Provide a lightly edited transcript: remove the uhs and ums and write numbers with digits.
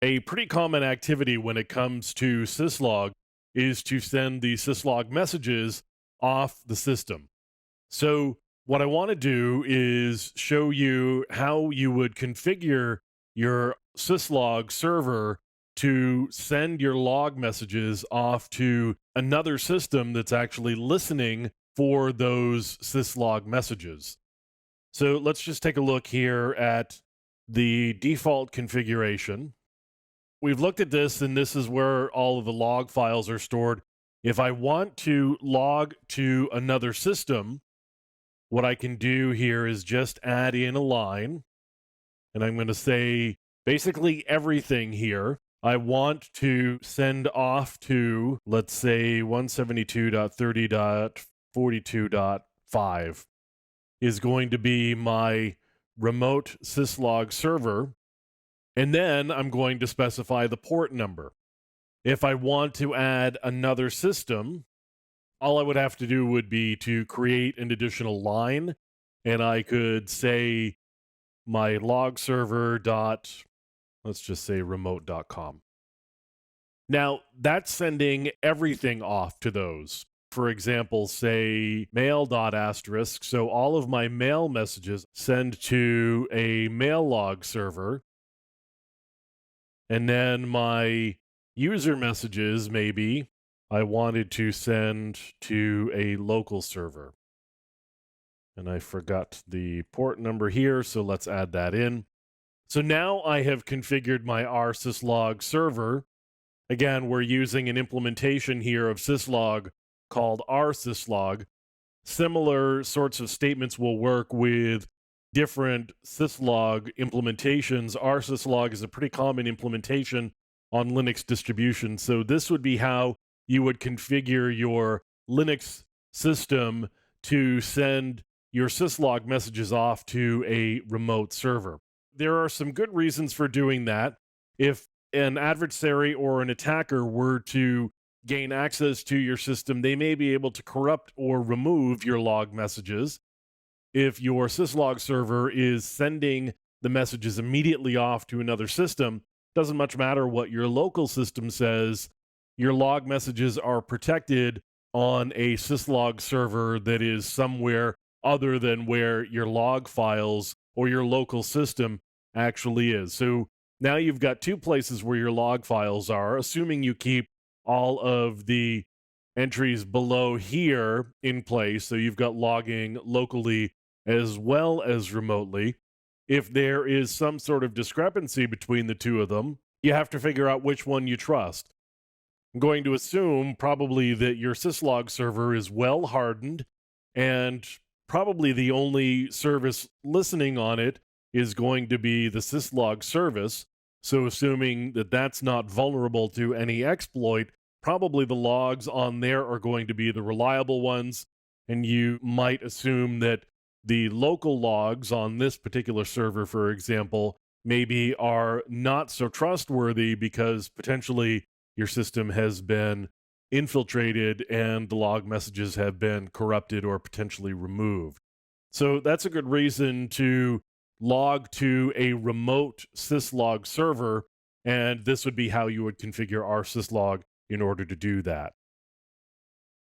A pretty common activity when it comes to syslog is to send the syslog messages off the system. So, what I want to do is show you how you would configure your syslog server to send your log messages off to another system that's actually listening for those syslog messages. So, let's just take a look here at the default configuration. We've looked at this, and this is where all of the log files are stored. If I want to log to another system, what I can do here is just add in a line, and I'm going to say basically everything here. I want to send off to, let's say, 172.30.42.5 is going to be my remote syslog server. And then I'm going to specify the port number. If I want to add another system, all I would have to do would be to create an additional line, and I could say my log server dot, let's just say remote.com. Now, that's sending everything off to those. For example, say mail.asterisk. So all of my mail messages send to a mail log server. And then my user messages, maybe I wanted to send to a local server. And I forgot the port number here, so let's add that in. So now I have configured my rsyslog server. Again, we're using an implementation here of syslog called rsyslog. Similar sorts of statements will work with different syslog implementations. rsyslog is a pretty common implementation on Linux distributions. So this would be how you would configure your Linux system to send your syslog messages off to a remote server. There are some good reasons for doing that. If an adversary or an attacker were to gain access to your system, they may be able to corrupt or remove your log messages. If your syslog server is sending the messages immediately off to another system, doesn't much matter what your local system says, your log messages are protected on a syslog server that is somewhere other than where your log files or your local system actually is. So now you've got two places where your log files are, assuming you keep all of the entries below here in place. So you've got logging locally as well as remotely. If there is some sort of discrepancy between the two of them, you have to figure out which one you trust. I'm going to assume probably that your syslog server is well hardened, and probably the only service listening on it is going to be the syslog service. So assuming that that's not vulnerable to any exploit, probably the logs on there are going to be the reliable ones, and you might assume that the local logs on this particular server, for example, maybe are not so trustworthy because potentially your system has been infiltrated and the log messages have been corrupted or potentially removed. So that's a good reason to log to a remote syslog server, and this would be how you would configure rsyslog in order to do that.